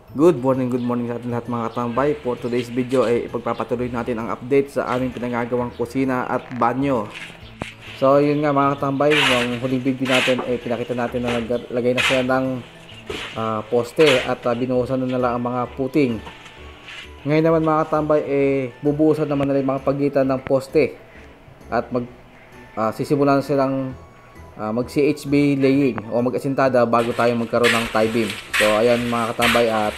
Good morning sa ating lahat mga katambay. For today's video ay ipagpapatuloy natin ang update sa aming pinagagawang kusina at banyo. So yun nga mga katambay, yung huling video natin ay pinakita natin na naglagay na sila ng poste at binuhusan na nila ang mga puting. Ngayon naman mga katambay bubuhusan naman nila yung mga pagitan ng poste at sisimulan silang mag CHB laying o mag-asintada bago tayo magkaroon ng tie beam. So ayan mga katambay, at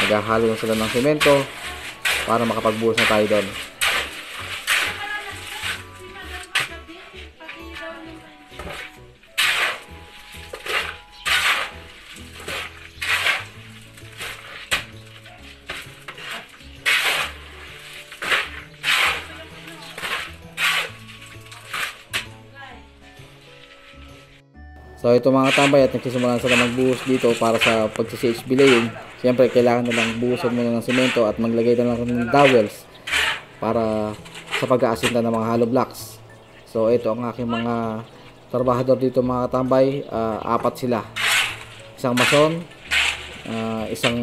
naghahalo na sila ng semento para makapagbuhos na tayo doon. So ito mga tambay, at nagsisimulan sila magbuhos dito para sa pag-CHB laying. Siyempre kailangan nilang buhusan muna ng semento at maglagay na lang ng dowels para sa pag-aasinta ng mga hollow blocks. So ito ang aking mga trabahador dito mga tambay, apat sila. Isang mason, isang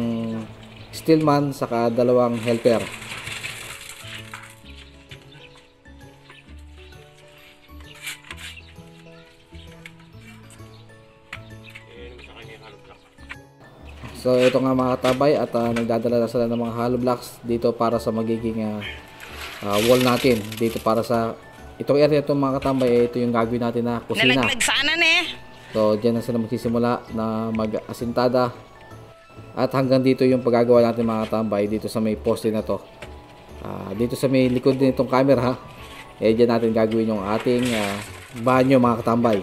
steelman, saka dalawang helper. So ito nga mga katabay, at nagdadala na sila ng mga hollow blocks dito para sa magiging wall natin dito para sa itong area. Ito mga katambay, ito yung gagawin natin na kusina. Nalaglag sana eh. So dyan na sila magsisimula na mag-asintada, at hanggang dito yung paggagawa natin mga katambay dito sa may poste na to. Dito sa may likod din itong camera, dyan natin gagawin yung ating banyo mga katambay.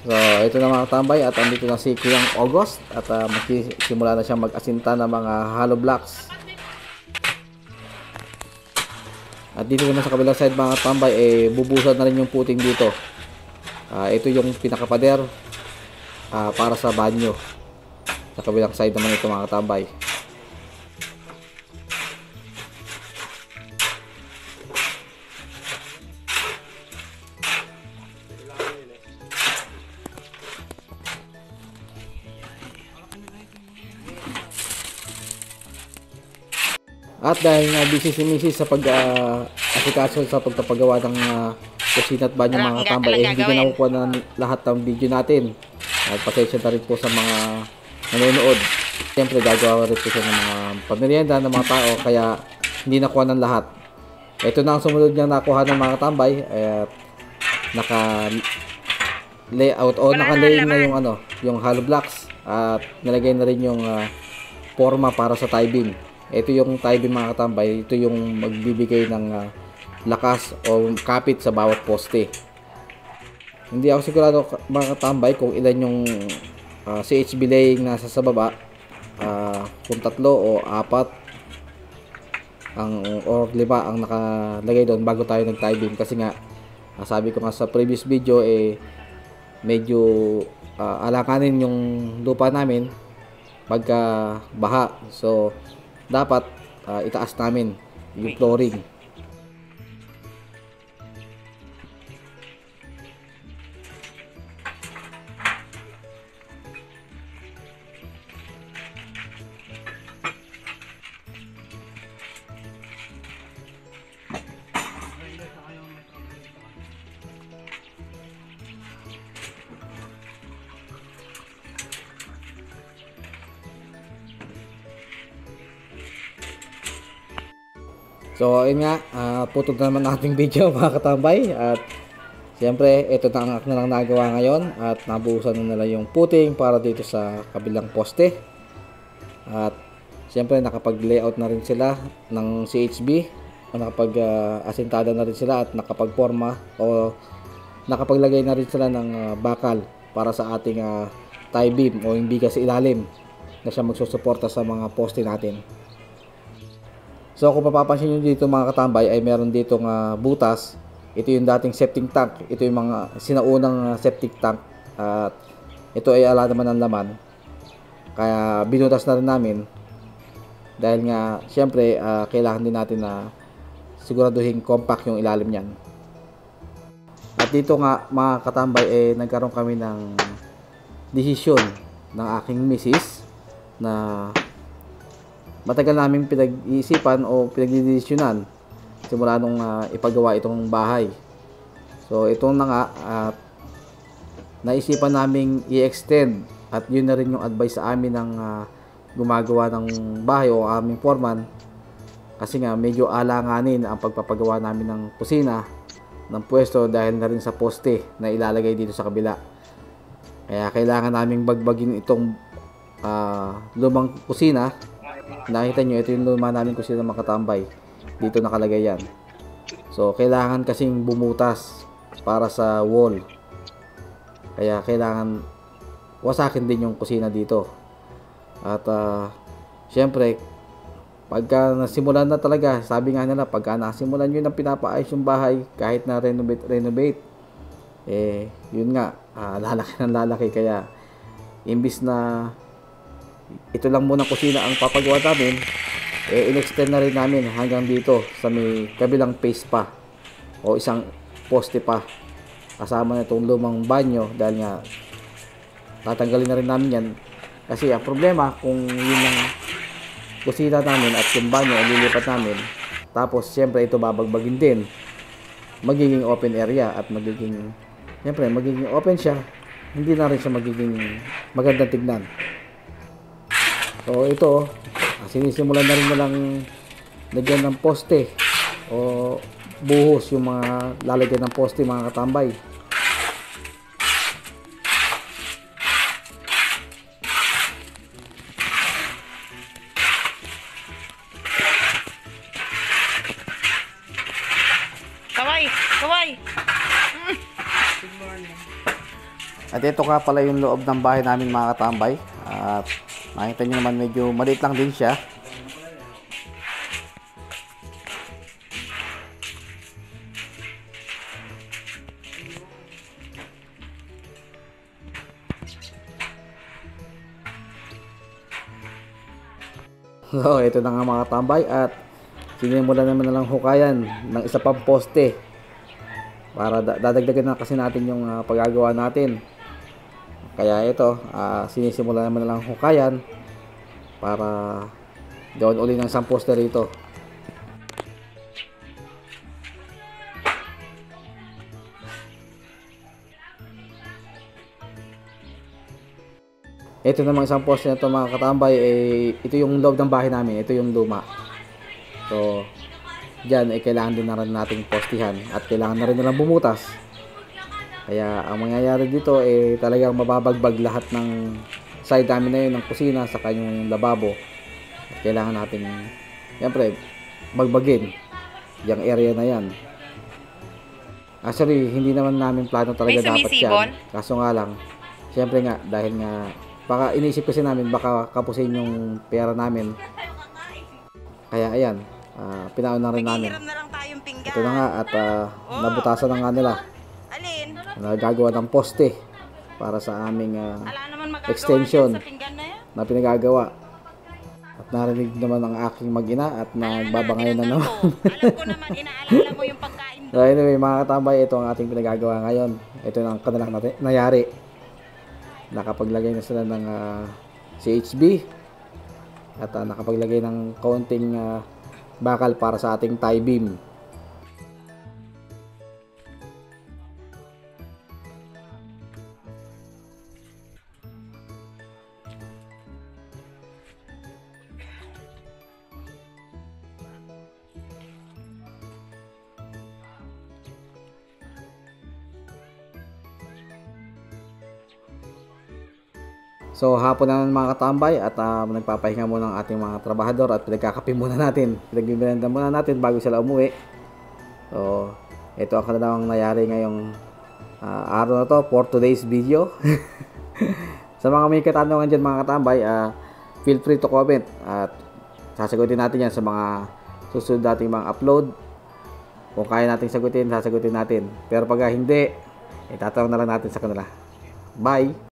So ito na mga tambay, at andito na si Kuyang August, at magsisimula na siyang mag-asinta ng mga hollow blocks. At dito naman sa kabilang side mga tambay, bubusan na rin yung puting dito. Ito yung pinakapader para sa banyo. Sa kabilang side naman ito mga tambay. At dahil nga busy si Mrs. sa pag-asikaso sa pagpapagawa ng kusina at banyo mga katambay, hindi na nakukuha na lahat ng video natin. At pasensya na rin po sa mga nanonood. Siyempre gagawa rin po siya ng mga pamerienda ng mga tao, kaya hindi nakuha ng lahat. Ito na ang sumunod niyang nakuha ng mga katambay, at naka layout o naka-lay na yung yung hollow blocks, at nilagay na rin yung forma para sa tie beam. Ito yung tie beam mga katambay, ito yung magbibigay ng lakas o kapit sa bawat poste. Hindi ako sigurado mga katambay kung ilan yung CHB laying nasa sa baba, kung 3 o 4 or 5 ang nakalagay doon bago tayo nag tie beam, kasi nga sabi ko nga sa previous video, medyo alakanin yung lupa namin pagka baha. So dapat itaas namin yung flooring. So ayun nga, putol na naman ating video mga katambay, at siyempre ito na ang aking lang nagawa ngayon, at nabuhusan na nila yung puting para dito sa kabilang poste. At siyempre nakapag layout na rin sila ng CHB, nakapag asintada na rin sila, at nakapagporma o nakapaglagay na rin sila ng bakal para sa ating tie beam o yung bigas sa ilalim na siya magsusuporta sa mga poste natin. So kung mapapansin nyo dito mga katambay, ay meron ditong butas. Ito yung dating septic tank. Ito yung mga sinaunang septic tank. At ito ay ala naman ng laman. Kaya binutas na rin namin. Dahil nga syempre kailangan din natin na siguraduhin compact yung ilalim niyan. At dito nga mga katambay, nagkaroon kami ng desisyon ng aking misis na matagal namin pinag-iisipan o pinagdidesisyonan simula nung ipagawa itong bahay. So ito na nga, at naisipan naming i-extend, at yun na rin yung advice sa amin ng gumagawa ng bahay o aming foreman, kasi nga medyo alanganin ang pagpapagawa namin ng kusina ng pwesto dahil na rin sa poste na ilalagay dito sa kabila. Kaya kailangan naming bagbagin itong lumang kusina. Nakita nyo, ito yung luma namin kusina mga katambay. Dito nakalagay yan. So kailangan kasing bumutas para sa wall. Kaya kailangan wasakin din yung kusina dito. At syempre, pagka nasimulan na talaga, sabi nga nila, pagka nasimulan nyo na pinapaayos yung bahay, kahit na renovate, yun nga, lalaki ng lalaki. Kaya imbis na ito lang muna kusina ang papagawa namin, in-extend na rin namin hanggang dito sa may kabilang face pa o isang poste pa, kasama na itong lumang banyo, dahil nga tatanggalin na rin namin yan. Kasi ang problema, kung yun ang kusina namin at yung banyo ang lilipat namin, tapos siyempre ito babagbagin din, magiging open area at magiging open siya, hindi na rin siya magiging magandang tignan. So ito, sinisimulan na rin nalang lagyan ng poste o buhos yung mga lalagyan ng poste mga katambay. Kaway! Good morning. At ito nga pala yung loob ng bahay namin mga katambay. At makita nyo naman, medyo maliit lang din siya. So ito na nga mga katambay, at sinimulan naman na lang hukayan ng isa pang poste para dadagdagan na kasi natin yung paggagawa natin. Kaya ito, sinisimulan naman na lang hukayan para gawin uli ng isang poste rito. Ito namang isang poste na ito mga katambay, ito yung loob ng bahay namin, ito yung luma. So dyan kailangan din na rin nating postihan at kailangan na rin nilang bumutas. Kaya ang mangyayari dito talagang mababagbag lahat ng side namin na yun, ng kusina sa kanyang lababo. At kailangan natin siyempre bagbagin yung area na yan. Actually hindi naman namin plano talaga dapat yan, kaso nga lang siyempre nga, dahil nga baka iniisip kasi namin baka kapusin yung pera namin. Kaya ayan, pinaon na rin namin. Ito na nga, at nabutasan na nga nila. Nagagawa ng poste para sa aming extension na pinagagawa. At narinig naman ang aking mag-ina at nagbabangay na naman. Alam ko naman, inaalala mo yung pagkain. So anyway mga katambay, ito ang ating pinagagawa ngayon. Ito na ang kanilang nangyari. Nakapaglagay na sila ng CHB at nakapaglagay ng kaunting bakal para sa ating tie beam. So hapon na mga katambay, at nagpapahinga muna ang ating mga trabahador at pinagkakape muna natin, pinagbibenta muna natin bago sila umuwi. So ito ang kanilang nangyari ngayong araw na to for today's video. Sa mga may katanungan dyan mga katambay, feel free to comment at sasagutin natin yan sa mga susunod nating mga upload. Kung kaya natin sagutin, sasagutin natin. Pero pag hindi, itatanong na lang natin sa kanila. Bye!